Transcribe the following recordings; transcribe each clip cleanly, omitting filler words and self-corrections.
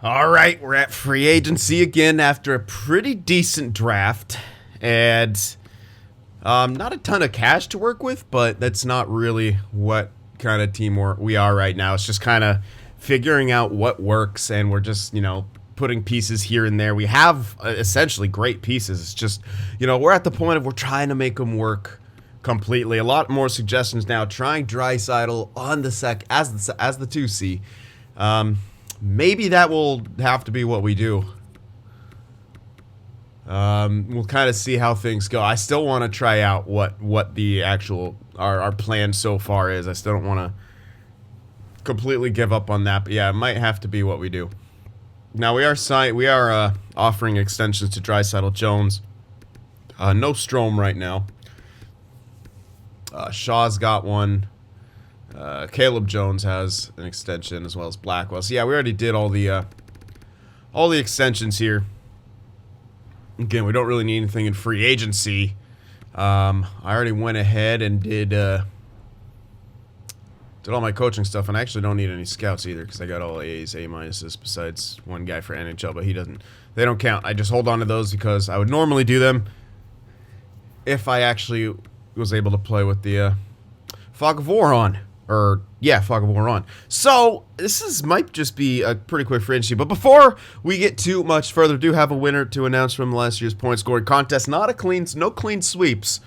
All right, we're at free agency again after a pretty decent draft, and not a ton of cash to work with, but that's not really what kind of team we are right now. It's just kind of figuring out what works, and we're just, putting pieces here and there. We have essentially great pieces. It's just, we're at the point of we're trying to make them work completely. A lot more suggestions now. Trying Draisaitl on the as the 2C. Maybe that will have to be what we do. We'll kind of see how things go. I still want to try out what the actual our plan so far is. I still don't want to completely give up on that, but yeah, it might have to be what we do. Now we are offering extensions to Draisaitl, Jones. No Strome right now. Shaw's got one. Caleb Jones has an extension as well as Blackwell. So yeah, we already did all the extensions here. Again, we don't really need anything in free agency. I already went ahead and did all my coaching stuff, and I actually don't need any scouts either because I got all A's, A minuses, besides one guy for NHL, but they don't count. I just hold on to those because I would normally do them if I actually was able to play with the Fog of War on. Fog of War on. So, might just be a pretty quick free agency. But before we get too much further, do have a winner to announce from last year's point scoring contest. No clean sweeps.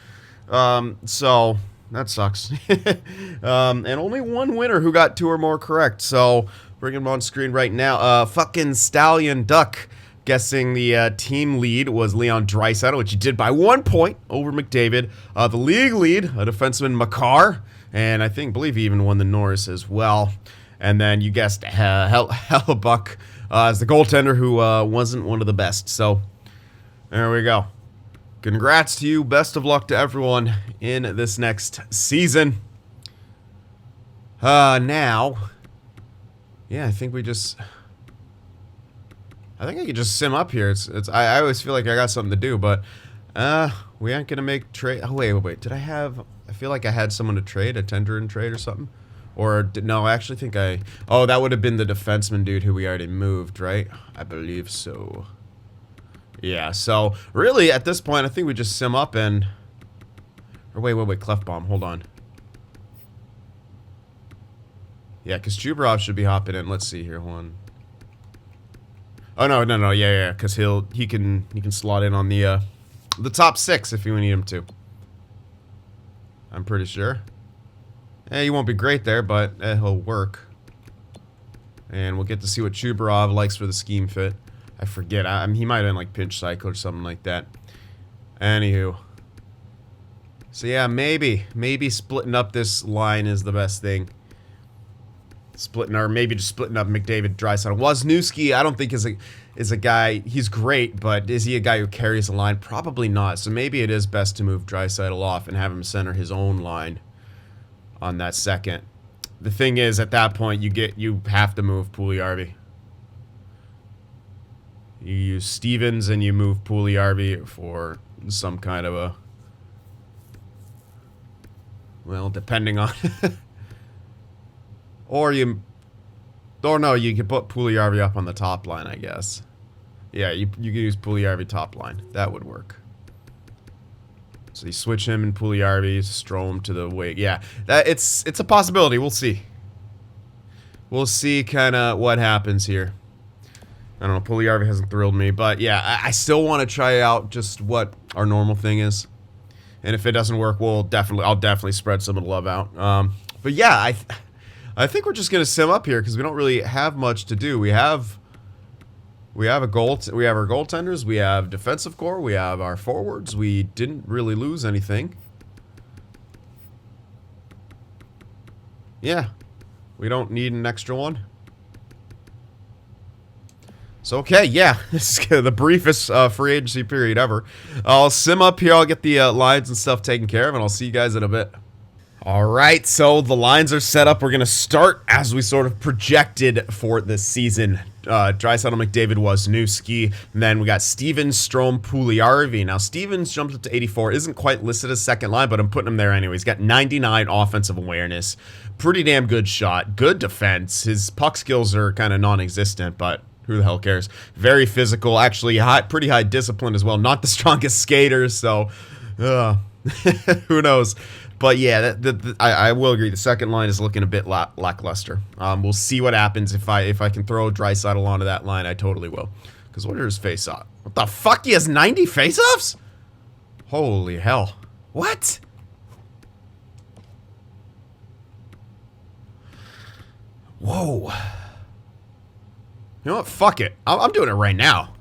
So, that sucks. And only one winner who got 2 or more correct. So, bring him on screen right now. Fucking Stallion Duck. Guessing the team lead was Leon Draisaitl, which he did by 1 point over McDavid. The league lead, a defenseman, Makar. And believe he even won the Norris as well. And then you guessed Hellebuck as the goaltender who wasn't one of the best. So there we go. Congrats to you. Best of luck to everyone in this next season. Now, yeah, I think I could just sim up here. I always feel like I got something to do, but we aren't gonna make trade. Oh wait. Did I have? I feel like I had someone to trade, a tender and trade or something. No, I actually think oh, that would have been the defenseman dude who we already moved, right? I believe so. Yeah, so really at this point, I think we just sim up and. Or wait, Clef Bomb, hold on. Yeah, because Chubarov should be hopping in. Let's see here, one. Oh no, yeah, because he can slot in on the top 6 if you need him to. I'm pretty sure. He won't be great there, but he'll work. And we'll get to see what Chubarov likes for the scheme fit. I forget. He might have been like pinch cycle or something like that. Anywho. So yeah, maybe splitting up this line is the best thing. Maybe just splitting up McDavid, Draisaitl. Wozniewski, I don't think is a guy. He's great, but is he a guy who carries a line? Probably not. So maybe it is best to move Draisaitl off and have him center his own line on that second. The thing is, at that point, you have to move Puljujarvi. You use Stevens and you move Puljujarvi for some kind of a, well, depending on. Or no, you can put Puljujarvi up on the top line, I guess. Yeah, you can use Puljujarvi top line. That would work. So you switch him and Puljujarvi, Strome to the wing. Yeah, it's a possibility. We'll see. We'll see kind of what happens here. I don't know, Puljujarvi hasn't thrilled me, but yeah, I still want to try out just what our normal thing is. And if it doesn't work, I'll definitely spread some of the love out. But yeah, I think we're just gonna sim up here because we don't really have much to do. We have our goaltenders, we have defensive core, we have our forwards. We didn't really lose anything. Yeah, we don't need an extra one. So okay, yeah, this is the briefest free agency period ever. I'll sim up here. I'll get the lines and stuff taken care of, and I'll see you guys in a bit. Alright, so the lines are set up. We're going to start as we sort of projected for this season. Draisaitl, McDavid, Wozniewski, and then we got Stevens, Strome, Puljujarvi. Now, Stevens jumped up to 84. Isn't quite listed as second line, but I'm putting him there anyway. He's got 99 offensive awareness. Pretty damn good shot. Good defense. His puck skills are kind of non-existent, but Who the hell cares? Very physical, actually pretty high discipline as well. Not the strongest skaters, so who knows? But yeah, I will agree. The second line is looking a bit lackluster. We'll see what happens if I can throw Draisaitl onto that line. I totally will. Because what are his face-offs? What the fuck? He has 90 face-offs? Holy hell! What? Whoa! You know what? Fuck it. I'm doing it right now.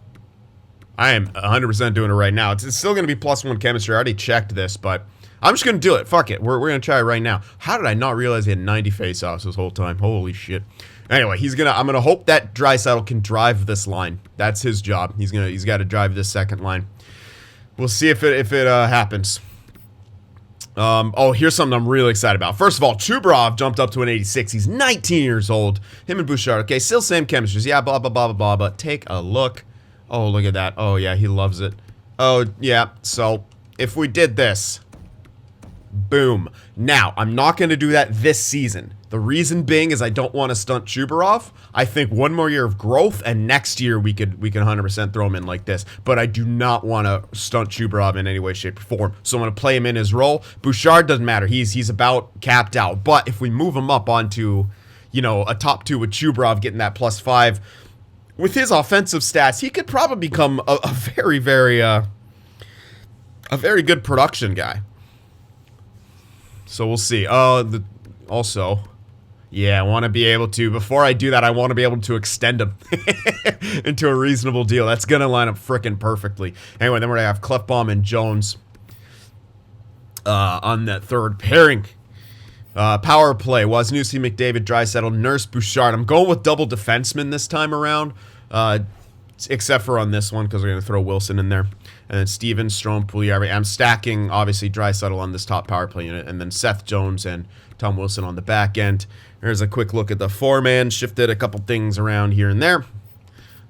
I am 100% doing it right now. It's still going to be +1 chemistry. I already checked this, but I'm just going to do it. Fuck it. We're going to try it right now. How did I not realize he had 90 face-offs this whole time? Holy shit. Anyway, I'm going to hope that Draisaitl can drive this line. That's his job. He's got to drive this second line. We'll see if it happens. Oh, here's something I'm really excited about. First of all, Chubarov jumped up to an 86. He's 19 years old. Him and Bouchard. Okay, still same chemistries. Yeah, blah, blah, blah, blah, blah. But take a look. Oh, look at that. Oh, yeah, he loves it. Oh, yeah. So, if we did this. Boom. Now, I'm not going to do that this season. The reason being is I don't want to stunt Chubarov. I think one more year of growth, and next year we can 100% throw him in like this. But I do not want to stunt Chubarov in any way, shape, or form. So I'm going to play him in his role. Bouchard doesn't matter. He's about capped out. But if we move him up onto, you know, a top 2 with Chubarov getting that +5, with his offensive stats, he could probably become a very, very good production guy. So we'll see. Also, yeah, I want to be able to, before I do that, I want to be able to extend him into a reasonable deal. That's going to line up frickin' perfectly. Anyway, then we're going to have Klefbom and Jones on that third pairing. Power play, Wozniewski, McDavid, Draisaitl, Nurse, Bouchard. I'm going with double defenseman this time around, except for on this one, because we're going to throw Wilson in there. And then Steven, Strome, Puljujarvi. I'm stacking, obviously, Draisaitl on this top power play unit, and then Seth Jones and Tom Wilson on the back end. There's a quick look at the 4-man. Shifted a couple things around here and there.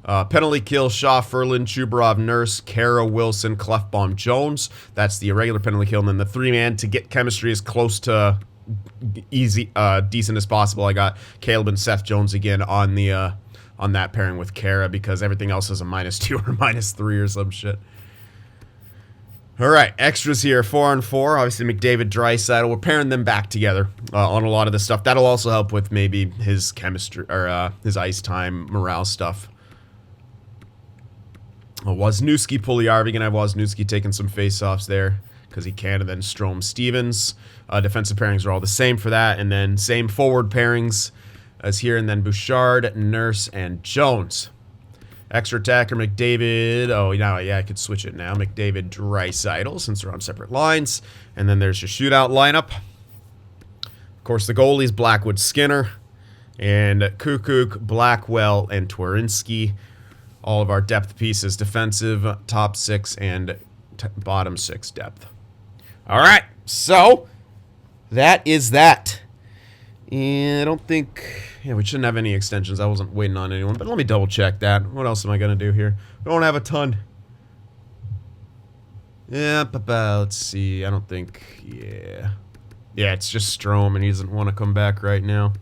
Penalty kill, Shaw, Ferland, Chubarov, Nurse, Kara, Wilson, Klefbom, Jones. That's the irregular penalty kill. And then the 3-man to get chemistry as close to decent as possible. I got Caleb and Seth Jones again on the on that pairing with Kara, because everything else is a -2 or -3 or some shit. All right, extras here, 4-on-4. Obviously, McDavid, Draisaitl. We're pairing them back together on a lot of this stuff. That'll also help with maybe his chemistry or his ice time, morale stuff. Wozniewski, Puljujarvi. Gonna have Wozniewski taking some face-offs there because he can. And then Strome, Stevens. Defensive pairings are all the same for that. And then same forward pairings as here. And then Bouchard, Nurse, and Jones. Extra attacker, McDavid. Oh, yeah, I could switch it now. McDavid, Draisaitl, since they're on separate lines. And then there's your shootout lineup. Of course, the goalies, Blackwood, Skinner. And Kukuk, Blackwell, and Twerinski. All of our depth pieces, defensive, top 6, and bottom 6 depth. All right, so that is that. And I don't think... Yeah, we shouldn't have any extensions. I wasn't waiting on anyone, but let me double check that. What else am I going to do here? We don't have a ton. Yeah, let's see. I don't think... Yeah. Yeah, it's just Strome, and he doesn't want to come back right now.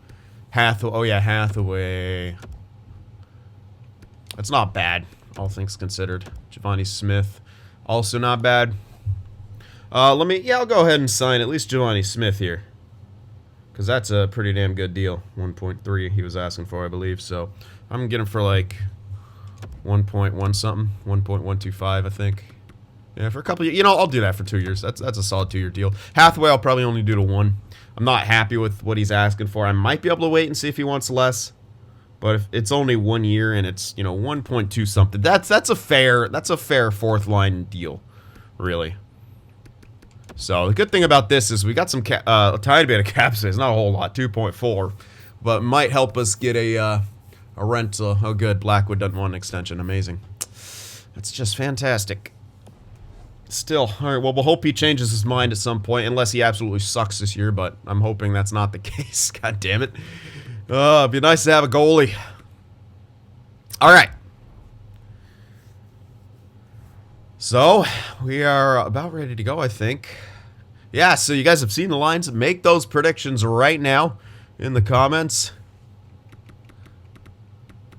Hathaway. Oh, yeah, Hathaway. That's not bad, all things considered. Giovanni Smith. Also not bad. I'll go ahead and sign at least Giovanni Smith here. Because that's a pretty damn good deal. 1.3 he was asking for, I believe. So I'm going to get him for like 1.1 something. 1.125, I think. Yeah, for a couple of years. You know, I'll do that for 2 years. That's a solid 2-year deal. Hathaway I'll probably only do to 1. I'm not happy with what he's asking for. I might be able to wait and see if he wants less. But if it's only 1 year and it's, you know, 1.2 something, that's a fair fourth line deal, really. So the good thing about this is we got some a tiny bit of cap space, not a whole lot, 2.4, but might help us get a rental. Oh, good, Blackwood doesn't want an extension. Amazing. That's just fantastic. Still, all right. Well, we'll hope he changes his mind at some point, unless he absolutely sucks this year. But I'm hoping that's not the case. God damn it. It'd be nice to have a goalie. All right. So, we are about ready to go, I think. Yeah, so you guys have seen the lines. Make those predictions right now in the comments.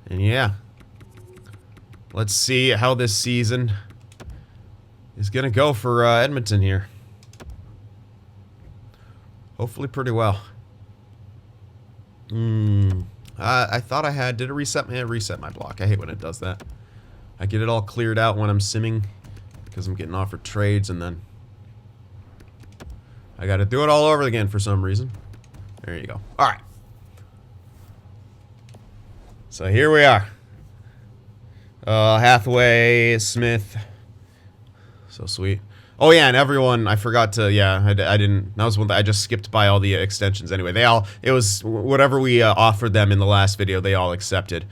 And yeah, Let's see how this season is going to go for Edmonton here. Hopefully pretty well. I thought I had... Did it reset me? It reset my block. I hate when it does that. I get it all cleared out when I'm simming because I'm getting offered trades, and then I got to do it all over again for some reason. There you go. All right. So here we are. Hathaway, Smith. So sweet. Oh yeah, and everyone, I forgot to, yeah, I didn't, that was one that I just skipped by all the extensions anyway. They all, it was, whatever we offered them in the last video, they all accepted.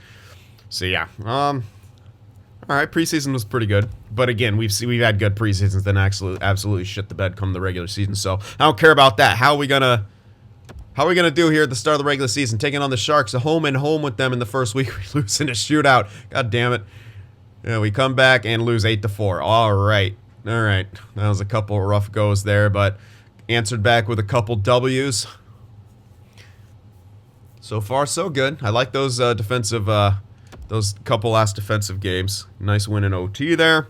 So yeah, alright, preseason was pretty good. But again, we've had good preseasons, then absolutely shit the bed come the regular season. So I don't care about that. How are we gonna do here at the start of the regular season? Taking on the Sharks, a home and home with them in the first week. We lose in a shootout. God damn it. Yeah, we come back and lose 8-4. Alright. Alright. That was a couple rough goes there, but answered back with a couple W's. So far, so good. I like those defensive, those couple last defensive games. Nice win in OT there.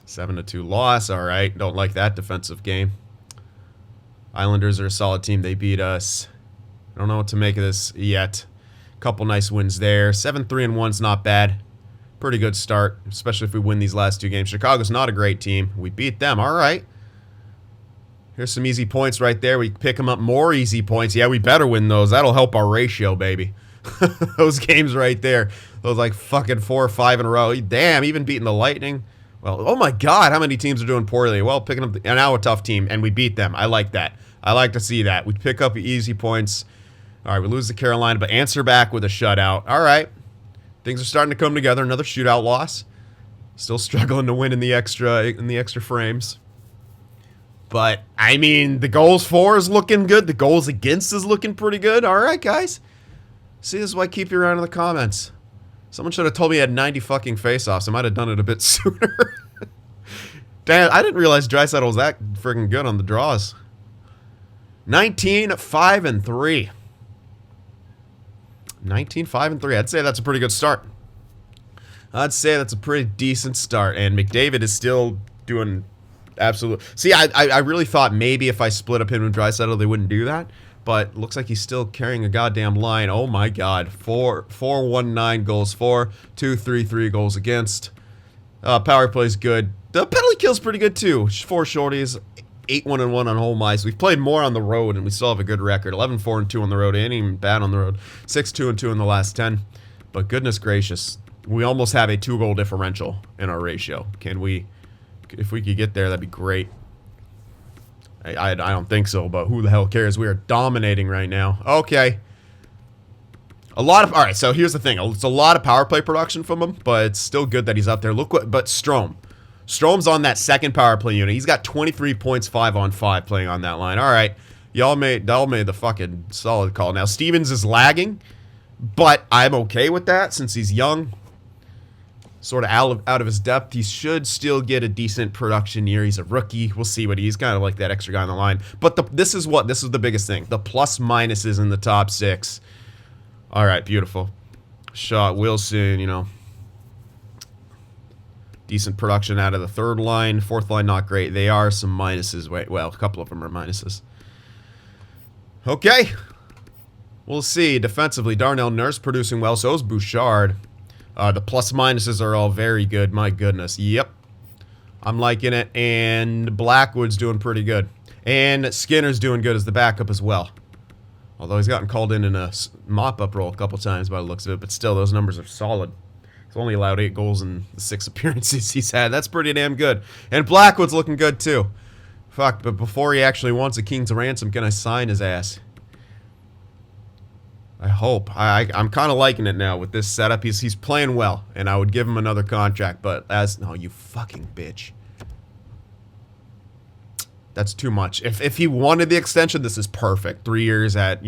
7-2 loss. Alright. Don't like that defensive game. Islanders are a solid team. They beat us. I don't know what to make of this yet. Couple nice wins there. 7-3-1's not bad. Pretty good start, especially if we win these last two games. Chicago's not a great team. We beat them. All right. Here's some easy points right there. We pick them up more easy points. Yeah, we better win those. That'll help our ratio, baby. Those games right there. Those like fucking 4 or 5 in a row. Damn, even beating the Lightning. Well, oh my God, how many teams are doing poorly? Well, picking up now a tough team, and we beat them. I like that. I like to see that. We pick up easy points. All right, we lose to Carolina, but answer back with a shutout. All right. Things are starting to come together. Another shootout loss. Still struggling to win in the extra frames. But, I mean, the goals for is looking good. The goals against is looking pretty good. All right, guys. See, this is why I keep you around in the comments. Someone should have told me I had 90 fucking face-offs. I might have done it a bit sooner. Damn, I didn't realize Draisaitl was that friggin' good on the draws. 19-5-3. 19-5-3. I'd say that's a pretty good start. I'd say that's a pretty decent start. And McDavid is still doing absolute. See, I really thought maybe if I split up him and Draisaitl, they wouldn't do that. But looks like he's still carrying a goddamn line. Oh my God. 4-1-9 goals for, 2-3-3 goals against. Power play's good. The penalty kill's pretty good too. 4 shorties. 8-1-1 on home ice. We've played more on the road, and we still have a good record. 11-4-2 on the road. Ain't even bad on the road. 6-2-2 in the last 10. But goodness gracious, we almost have a 2-goal differential in our ratio. Can we? If we could get there, that'd be great. I don't think so, but who the hell cares? We are dominating right now. Okay. All right, so here's the thing. It's a lot of power play production from him, but it's still good that he's up there. Look what, but Strom's on that second power play unit. He's got 23 points, 5-on-5 playing on that line. All right. Y'all made the fucking solid call. Now, Stevens is lagging, but I'm okay with that since he's young. Sort of out of his depth. He should still get a decent production year. He's a rookie. We'll see what he's kind of like that extra guy on the line. But this is the biggest thing. The plus minuses in the top 6. All right, beautiful. Shot, Wilson, you know. Decent production out of the third line. Fourth line, not great. They are some minuses. Well, a couple of them are minuses. Okay. We'll see. Defensively, Darnell Nurse producing well. So is Bouchard. The plus minuses are all very good. My goodness. Yep. I'm liking it. And Blackwood's doing pretty good. And Skinner's doing good as the backup as well. Although he's gotten called in a mop-up role a couple times by the looks of it. But still, those numbers are solid. He's only allowed 8 goals in the 6 appearances he's had. That's pretty damn good. And Blackwood's looking good, too. Fuck, but before he actually wants a king's ransom, can I sign his ass? I hope. I'm kind of liking it now with this setup. He's playing well, and I would give him another contract, but no, you fucking bitch. That's too much. If he wanted the extension, this is perfect. 3 years at,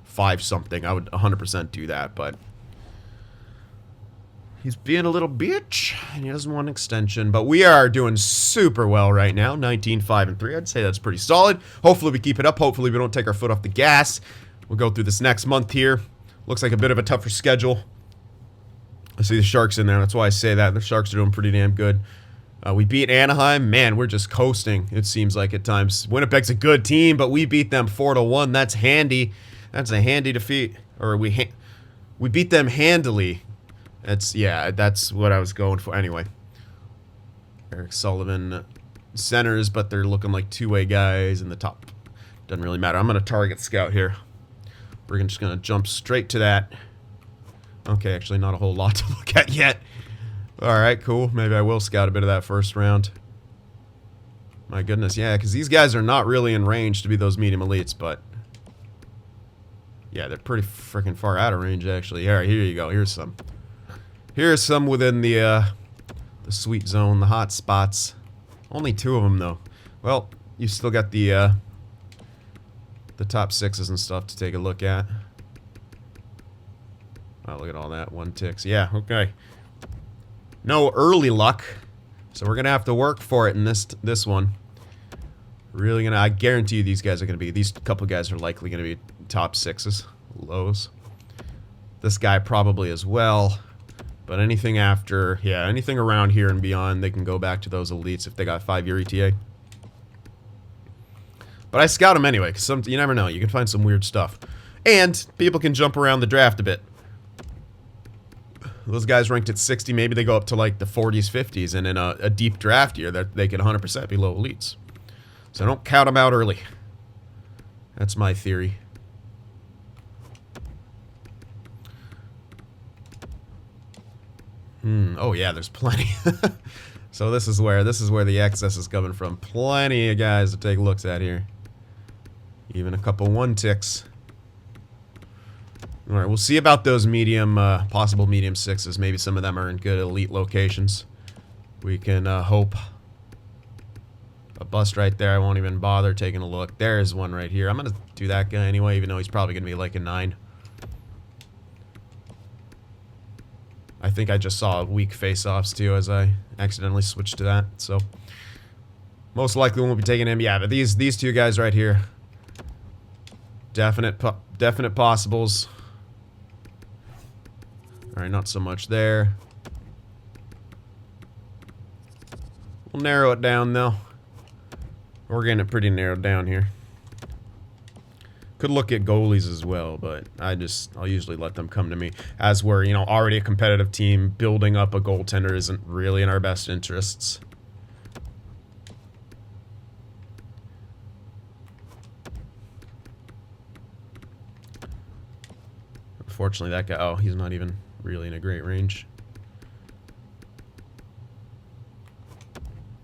5 something. I would 100% do that, but he's being a little bitch, and he doesn't want an extension. But we are doing super well right now. 19-5-3. I'd say that's pretty solid. Hopefully we keep it up. Hopefully we don't take our foot off the gas. We'll go through this next month here. Looks like a bit of a tougher schedule. I see the Sharks in there. That's why I say that. The Sharks are doing pretty damn good. We beat Anaheim. Man, we're just coasting, it seems like at times. Winnipeg's a good team, but we beat them 4-1. That's handy. That's a handy defeat. Or we beat them handily. That's what I was going for. Anyway. Eric Sullivan centers, but they're looking like two-way guys in the top. Doesn't really matter. I'm going to target scout here. We're just going to jump straight to that. Okay, actually not a whole lot to look at yet. Alright, cool. Maybe I will scout a bit of that first round. My goodness, yeah, because these guys are not really in range to be those medium elites, but... yeah, they're pretty freaking far out of range, actually. Alright, here you go. Here's some. Here's some within the sweet zone, the hot spots. Only 2 of them, though. Well, you still got the top 6s and stuff to take a look at. Oh, look at all that. 1 ticks. Yeah, okay. No early luck. So we're going to have to work for it in this one. Really gonna... I guarantee you these guys are going to be... these couple guys are likely going to be top 6s. Lows. This guy probably as well. But anything after... yeah, anything around here and beyond, they can go back to those elites if they got 5-year ETA. But I scout them anyway, because you never know. You can find some weird stuff. And people can jump around the draft a bit. Those guys ranked at 60, maybe they go up to like the 40s, 50s, and in a deep draft year, that they could 100% be low elites. So don't count them out early. That's my theory. Oh yeah, there's plenty. So this is where the excess is coming from. Plenty of guys to take looks at here. Even a couple 1 ticks. Alright, we'll see about those medium, possible medium 6s. Maybe some of them are in good elite locations. We can hope. A bust right there. I won't even bother taking a look. There's one right here. I'm going to do that guy anyway, even though he's probably going to be like a 9. I think I just saw weak face-offs too as I accidentally switched to that. So most likely we won't be taking him. Yeah, but these 2 guys right here. Definite possibles. Alright, not so much there. We'll narrow it down, though. We're getting it pretty narrowed down here. Could look at goalies as well, but I'll usually let them come to me. As we're, already a competitive team, building up a goaltender isn't really in our best interests. Unfortunately, that guy... oh, he's not even really in a great range.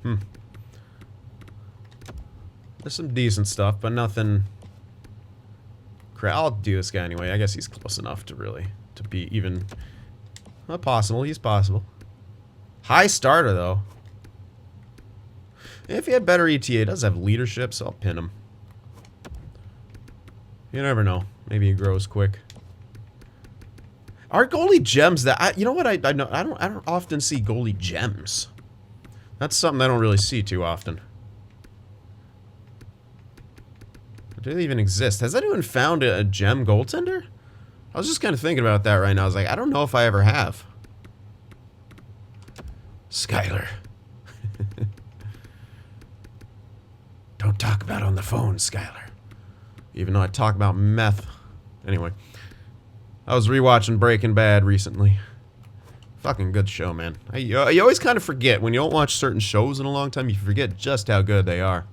There's some decent stuff, but nothing... I'll do this guy anyway. I guess he's close enough to be even... not possible. He's possible. High starter, though. If he had better ETA, he does have leadership, so I'll pin him. You never know. Maybe he grows quick. Are goalie gems that... you know what? I don't often see goalie gems. That's something I don't really see too often. Do they even exist? Has anyone found a gem goaltender? I was just kind of thinking about that right now. I was like, I don't know if I ever have. Skyler. Don't talk about on the phone, Skyler. Even though I talk about meth. Anyway. I was rewatching Breaking Bad recently. Fucking good show, man. You always kind of forget. When you don't watch certain shows in a long time, you forget just how good they are.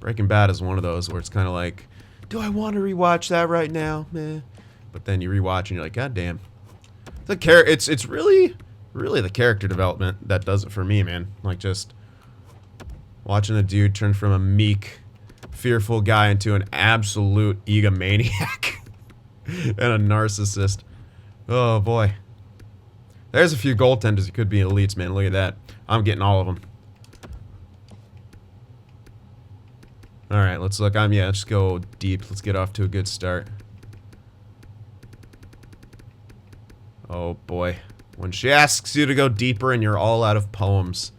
Breaking Bad is one of those where it's kind of like, do I want to rewatch that right now? Meh. But then you rewatch and you're like, God damn. It's really the character development that does it for me, man. Like just watching a dude turn from a meek, fearful guy into an absolute egomaniac and a narcissist. Oh boy. There's a few goaltenders that could be elites, man. Look at that. I'm getting all of them. Alright, let's look. Let's go deep. Let's get off to a good start. Oh boy. When she asks you to go deeper and you're all out of poems.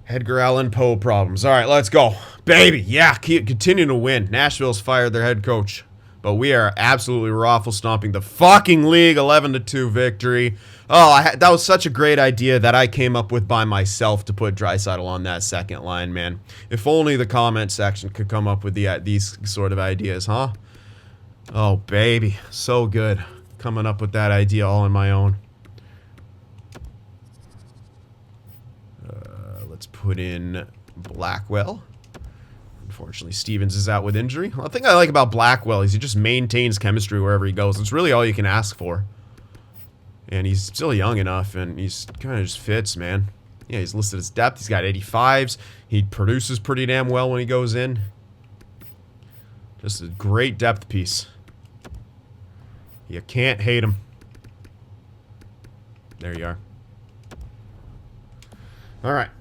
Edgar Allan Poe problems. Alright, let's go. Baby, yeah, continue to win. Nashville's fired their head coach. But we are absolutely raffle stomping the fucking league. 11-2 victory. Oh, that was such a great idea that I came up with by myself to put Draisaitl on that second line, man. If only the comment section could come up with these sort of ideas, huh? Oh, baby. So good. Coming up with that idea all on my own. Let's put in Blackwell. Unfortunately, Stevens is out with injury. Well, the thing I like about Blackwell is he just maintains chemistry wherever he goes. It's really all you can ask for. And he's still young enough, and he's kind of just fits, man. Yeah, he's listed as depth. He's got 85s. He produces pretty damn well when he goes in. Just a great depth piece. You can't hate him. There you are. All right.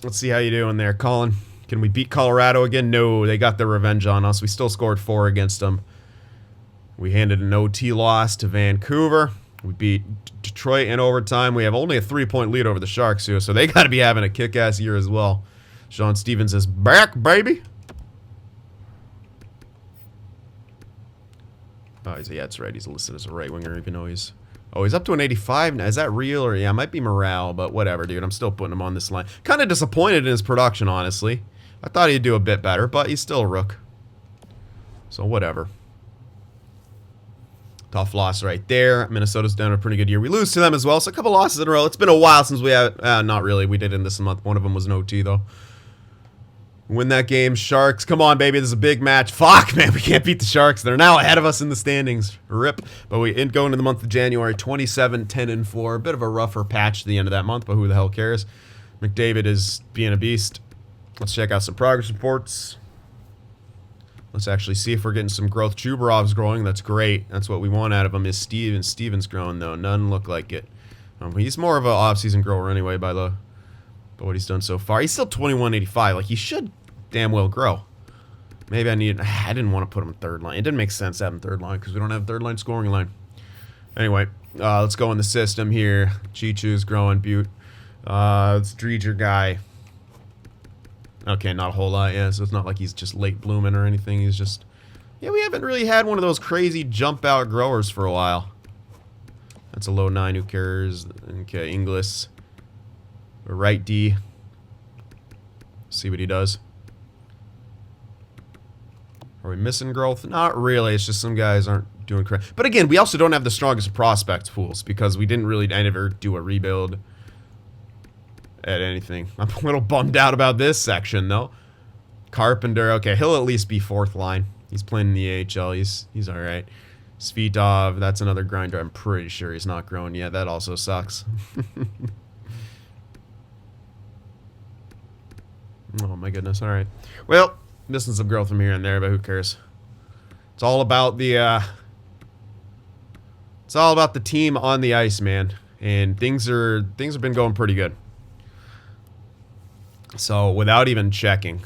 Let's see how you doing there, Colin. Can we beat Colorado again? No, they got their revenge on us. We still scored 4 against them. We handed an OT loss to Vancouver. We beat Detroit in overtime. We have only a 3-point lead over the Sharks here, so they got to be having a kick-ass year as well. Sean Stevens is back, baby. Oh, yeah, that's right. He's listed as a right winger, even though he's... Oh, he's up to an 85 now. Is that real? Or, yeah, it might be morale, but whatever, dude. I'm still putting him on this line. Kind of disappointed in his production, honestly. I thought he'd do a bit better, but he's still a rook. So, whatever. Tough loss right there. Minnesota's done a pretty good year. We lose to them as well, so a couple losses in a row. It's been a while since we had... not really. We did in this month. One of them was an OT, though. Win that game, Sharks. Come on, baby. This is a big match. Fuck, man. We can't beat the Sharks. They're now ahead of us in the standings. RIP. But we go into the month of January, 27-10-4. A bit of a rougher patch at the end of that month, but who the hell cares? McDavid is being a beast. Let's check out some progress reports. Let's actually see if we're getting some growth. Chubarov's growing. That's great. That's what we want out of him. Is Stevens growing, though? None look like it. He's more of an off-season grower anyway, by what he's done so far. He's still 21-85. Like, he should damn well grow. Maybe I didn't want to put him in third line. It didn't make sense to have him third line because we don't have third line scoring line. Anyway, let's go in the system here. Chichu's growing. Butte. Let's Dreger guy. Okay, not a whole lot. Yeah, so it's not like he's just late blooming or anything. He's just... Yeah, we haven't really had one of those crazy jump out growers for a while. That's a low 9. Who cares? Okay, Inglis. Right D. See what he does. Are we missing growth? Not really. It's just some guys aren't doing correct. But again, we also don't have the strongest prospect pools because we didn't really ever do a rebuild at anything. I'm a little bummed out about this section, though. Carpenter. Okay, he'll at least be 4th line. He's playing in the AHL. He's all right. Svitov. That's another grinder. I'm pretty sure he's not growing yet. That also sucks. Oh my goodness, alright. Well, missing some growth from here and there, but who cares? It's all about the team on the ice, man. And things have been going pretty good. So without even checking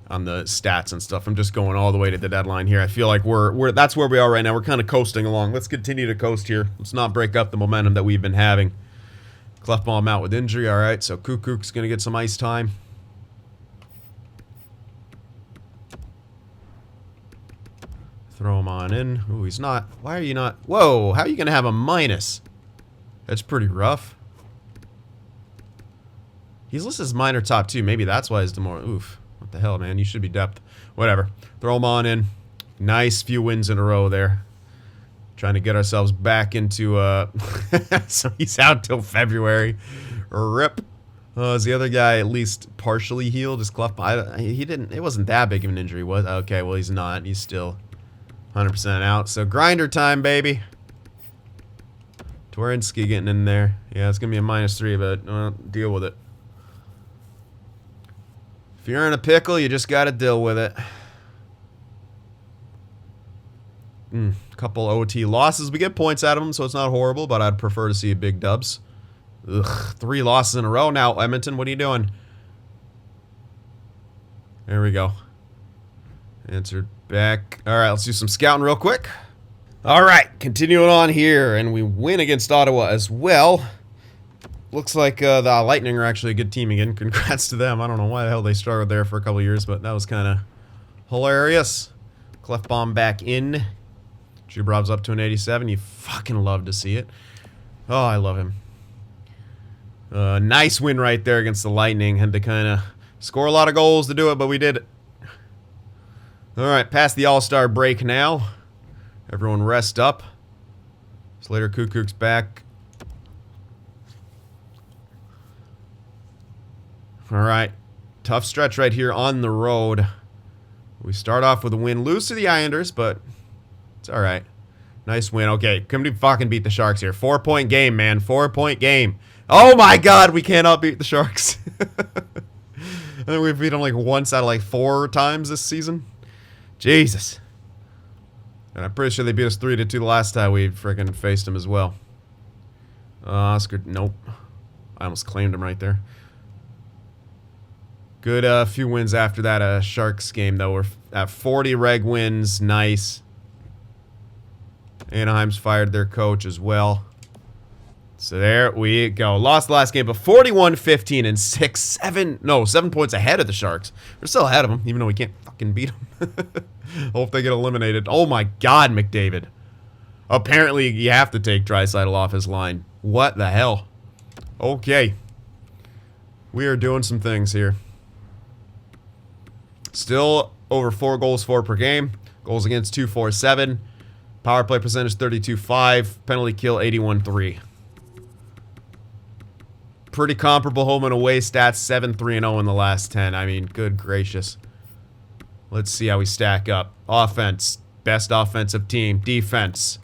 on the stats and stuff, I'm just going all the way to the deadline here. I feel like that's where we are right now. We're kind of coasting along. Let's continue to coast here. Let's not break up the momentum that we've been having. Clefbaum out with injury. All right, so Kukuk's going to get some ice time. Throw him on in. Ooh, he's not. Why are you not? Whoa, how are you going to have a minus? That's pretty rough. He's listed as minor top 2. Maybe that's why he's the more... Oof. What the hell, man? You should be depth. Whatever. Throw him on in. Nice few wins in a row there. Trying to get ourselves back into... so he's out till February. RIP. Is the other guy at least partially healed? His cleft... He didn't... It wasn't that big of an injury, was... Okay, well, he's not. He's still 100% out. So grinder time, baby. Twerinsky getting in there. Yeah, it's going to be a -3, but deal with it. If you're in a pickle, you just got to deal with it. Couple OT losses. We get points out of them, so it's not horrible, but I'd prefer to see a big dubs. Ugh, 3 losses in a row now. Edmonton, what are you doing? There we go. Answered back. All right, let's do some scouting real quick. All right, continuing on here, and we win against Ottawa as well. Looks like the Lightning are actually a good team again. Congrats to them. I don't know why the hell they struggled there for a couple years, but that was kind of hilarious. Clef bomb back in. Jubrov's up to an 87. You fucking love to see it. Oh, I love him. Nice win right there against the Lightning. Had to kind of score a lot of goals to do it, but we did it. Alright, past the All-Star break now. Everyone rest up. Slater Kukuk's back. Alright. Tough stretch right here on the road. We start off with a win. Lose to the Islanders, but it's alright. Nice win. Okay, couldn't fucking beat the Sharks here. 4-point game, man. 4-point game. Oh my god, we cannot beat the Sharks. I think we've beat them like once out of like 4 times this season. Jesus. And I'm pretty sure they beat us 3-2 the last time we freaking faced them as well. Oscar, nope. I almost claimed him right there. Good few wins after that Sharks game, though. We're at 40 reg wins. Nice. Anaheim's fired their coach as well. So there we go. Lost the last game, but 41-15 and 7 points ahead of the Sharks. We're still ahead of them, even though we can't fucking beat them. Hope they get eliminated. Oh my god, McDavid. Apparently, you have to take Draisaitl off his line. What the hell? Okay. We are doing some things here. Still over 4 goals for per game. Goals against 247. Power play percentage 32.5. Penalty kill 81.3. Pretty comparable home and away stats. 7-3-0 in the last 10. I mean, good gracious. Let's see how we stack up. Offense. Best offensive team. Defense.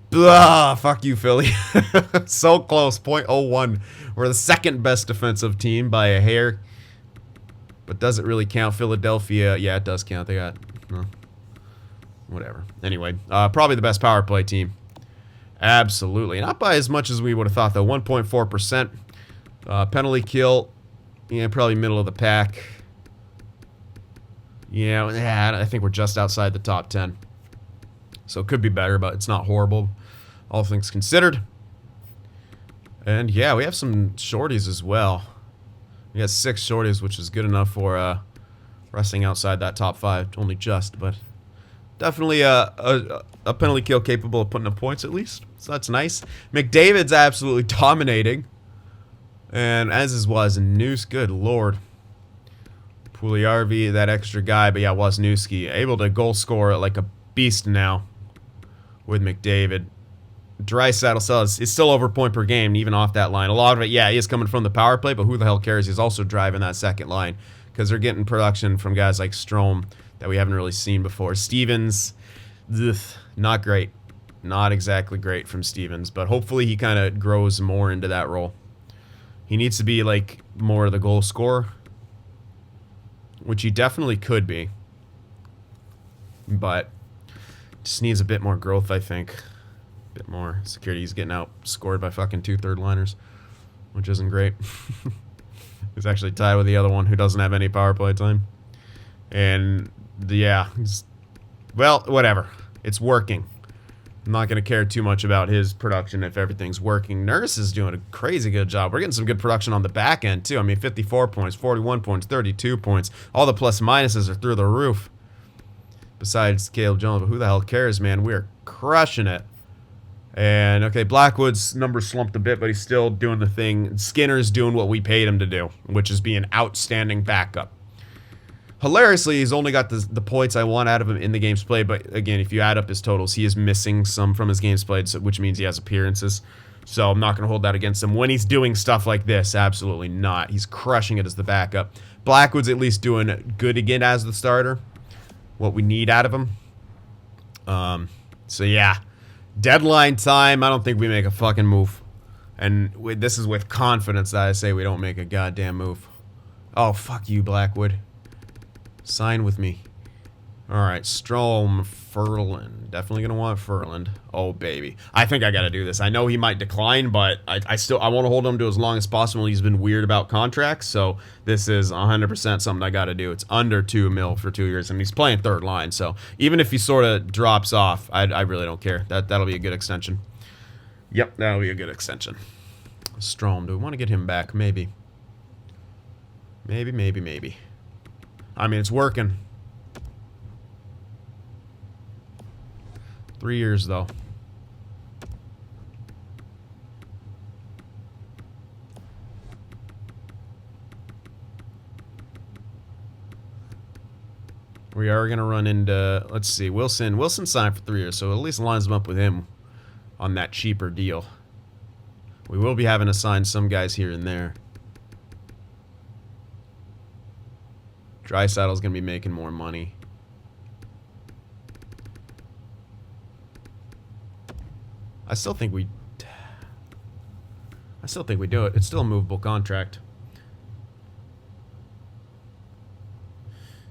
Blah. Fuck you, Philly. So close. 0.01. We're the second best defensive team by a hair. But does it really count? Philadelphia. Yeah, it does count. They got... whatever. Anyway. Probably the best power play team. Absolutely. Not by as much as we would have thought, though. 1.4%. Penalty kill. Yeah, probably middle of the pack. Yeah, I think we're just outside the top 10. So it could be better, but it's not horrible. All things considered. And yeah, we have some shorties as well. We got 6 shorties, which is good enough for resting outside that top 5. Only just, but definitely a penalty kill capable of putting up points at least. So that's nice. McDavid's absolutely dominating. And as was Noose, good lord. Puljujärvi, that extra guy, but yeah, Wisniewski able to goal score like a beast now with McDavid. Draisaitl is still over point per game, even off that line. A lot of it, yeah, he is coming from the power play, but who the hell cares? He's also driving that second line because they're getting production from guys like Strome that we haven't really seen before. Stevens, ugh, not great. Not exactly great from Stevens, but hopefully he kind of grows more into that role. He needs to be like more of the goal scorer, which he definitely could be, but just needs a bit more growth, I think. A bit more security. He's getting outscored by fucking 2 third-liners, which isn't great. He's actually tied with the other one who doesn't have any power play time. And yeah, well, whatever. It's working. I'm not going to care too much about his production if everything's working. Nurse is doing a crazy good job. We're getting some good production on the back end, too. I mean, 54 points, 41 points, 32 points. All the plus minuses are through the roof. Besides Caleb Jones, but who the hell cares, man? We're crushing it. And, okay, Blackwood's number slumped a bit, but he's still doing the thing. Skinner's doing what we paid him to do, which is be an outstanding backup. Hilariously, he's only got the points I want out of him in the games played, but again, if you add up his totals, he is missing some from his games played, which means he has appearances. So I'm not going to hold that against him. When he's doing stuff like this, absolutely not. He's crushing it as the backup. Blackwood's at least doing good again as the starter. What we need out of him. So yeah, deadline time. I don't think we make a fucking move. And this is with confidence that I say we don't make a goddamn move. Oh, fuck you, Blackwood. Sign with me. Alright, Strome, Ferland. Definitely gonna want Ferland. Oh, baby. I think I gotta do this. I know he might decline, but I want to hold him to as long as possible. He's been weird about contracts, so this is 100% something I gotta do. It's under $2 million for 2 years, and he's playing third line, so even if he sort of drops off, I really don't care. That'll be a good extension. Yep, that'll be a good extension. Strome, do we want to get him back? Maybe. Maybe. I mean, it's working. 3 years, though. We are going to run into, let's see, Wilson. Wilson signed for 3 years, so at least lines them up with him on that cheaper deal. We will be having to sign some guys here and there. Draisaitl's going to be making more money. I still think we do it. It's still a movable contract.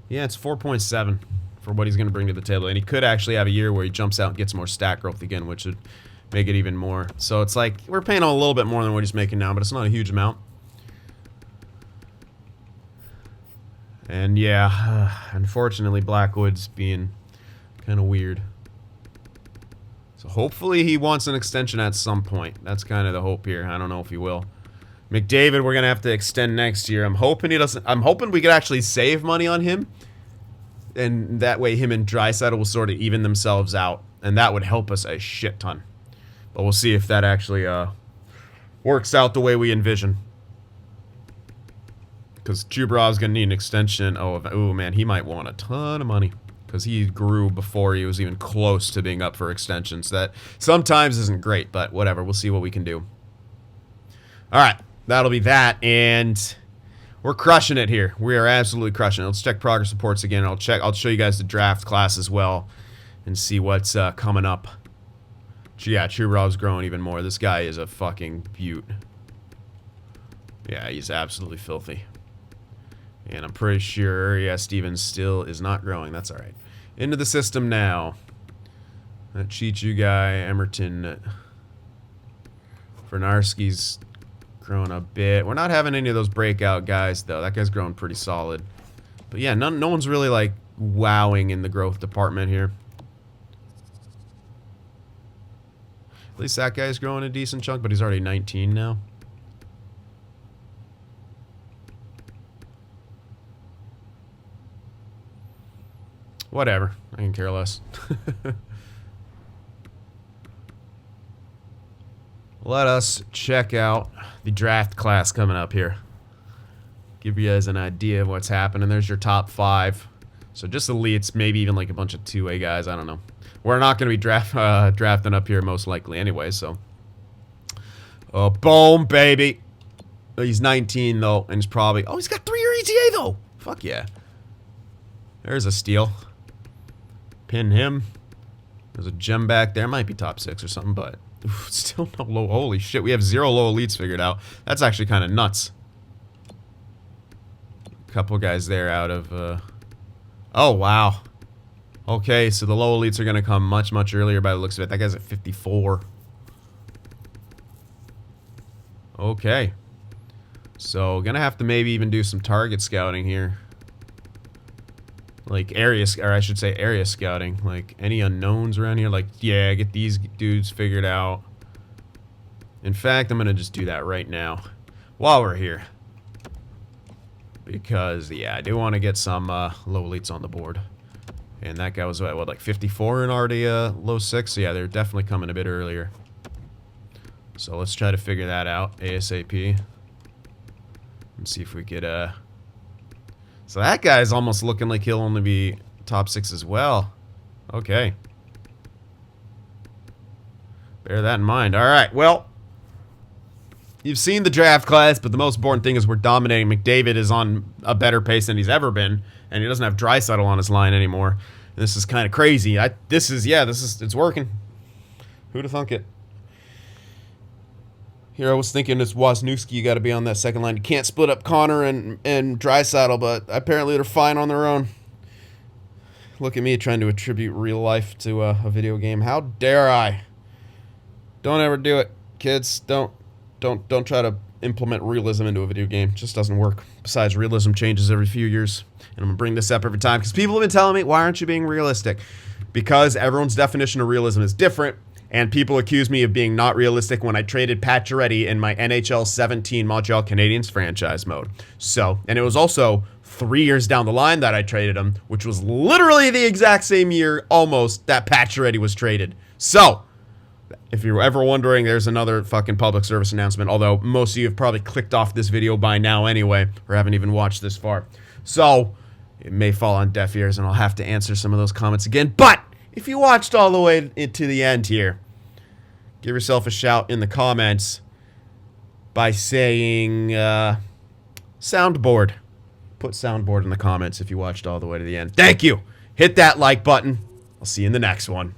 Yeah, it's 4.7 for what he's going to bring to the table. And he could actually have a year where he jumps out and gets more stat growth again, which would make it even more. So it's like we're paying him a little bit more than what he's making now, but it's not a huge amount. And yeah, unfortunately, Blackwood's being kind of weird. So hopefully he wants an extension at some point. That's kind of the hope here. I don't know if he will. McDavid, we're gonna have to extend next year. I'm hoping he doesn't. I'm hoping we could actually save money on him, and that way him and Draisaitl will sort of even themselves out, and that would help us a shit ton. But we'll see if that actually works out the way we envision. Because Chubrov's gonna need an extension. Oh man, he might want a ton of money because he grew before he was even close to being up for extensions. That sometimes isn't great, but whatever. We'll see what we can do. All right. That'll be that, and we're crushing it here. We are absolutely crushing it. Let's check progress reports again. I'll show you guys the draft class as well and see what's coming up. Yeah, Chubrov's growing even more. This guy is a fucking beaut. Yeah, he's absolutely filthy. And I'm pretty sure, yeah, Stevens still is not growing. That's all right. Into the system now. That Chichu guy, Emerton. Vernarski's growing a bit. We're not having any of those breakout guys, though. That guy's growing pretty solid. But yeah, no one's really, like, wowing in the growth department here. At least that guy's growing a decent chunk, but he's already 19 now. Whatever. I can care less. Let us check out the draft class coming up here. Give you guys an idea of what's happening. There's your top 5. So just elites, maybe even like a bunch of 2A guys. I don't know. We're not going to be drafting up here most likely anyway, so. Oh, boom, baby. He's 19, though, and he's probably... Oh, he's got 3-year ETA, though. Fuck yeah. There's a steal. Pin him. There's a gem back there. Might be top 6 or something, but... Oof, still no low. Holy shit, we have 0 low elites figured out. That's actually kind of nuts. A couple guys there out of... Oh, wow. Okay, so the low elites are going to come much, much earlier by the looks of it. That guy's at 54. Okay. So, gonna have to maybe even do some target scouting here. Like area scouting. Like any unknowns around here. Like, yeah, get these dudes figured out. In fact, I'm gonna just do that right now while we're here. Because, yeah, I do want to get some low elites on the board. And that guy was, what, like 54 and already low 6? So, yeah, they're definitely coming a bit earlier. So, let's try to figure that out ASAP. And see if we could, So, that guy's almost looking like he'll only be top 6 as well. Okay. Bear that in mind. Alright, well. You've seen the draft class, but the most important thing is we're dominating. McDavid is on a better pace than he's ever been, and he doesn't have Draisaitl on his line anymore. And this is kind of crazy. It's working. Who'd have thunk it? Here I was thinking it's Wozniewski, you got to be on that second line. You can't split up Connor and Draisaitl, but apparently they're fine on their own. Look at me trying to attribute real life to a video game. How dare I? Don't ever do it, kids. Don't try to implement realism into a video game. It just doesn't work. Besides, realism changes every few years. And I'm going to bring this up every time because people have been telling me, why aren't you being realistic? Because everyone's definition of realism is different. And people accuse me of being not realistic when I traded Pacioretty in my NHL 17 Montreal Canadiens franchise mode. So, and it was also 3 years down the line that I traded him, which was literally the exact same year, almost, that Pacioretty was traded. So, if you're ever wondering, there's another fucking public service announcement, although most of you have probably clicked off this video by now anyway, or haven't even watched this far. So, it may fall on deaf ears, and I'll have to answer some of those comments again. But, if you watched all the way to the end here, give yourself a shout in the comments by saying, soundboard. Put soundboard in the comments if you watched all the way to the end. Thank you! Hit that like button. I'll see you in the next one.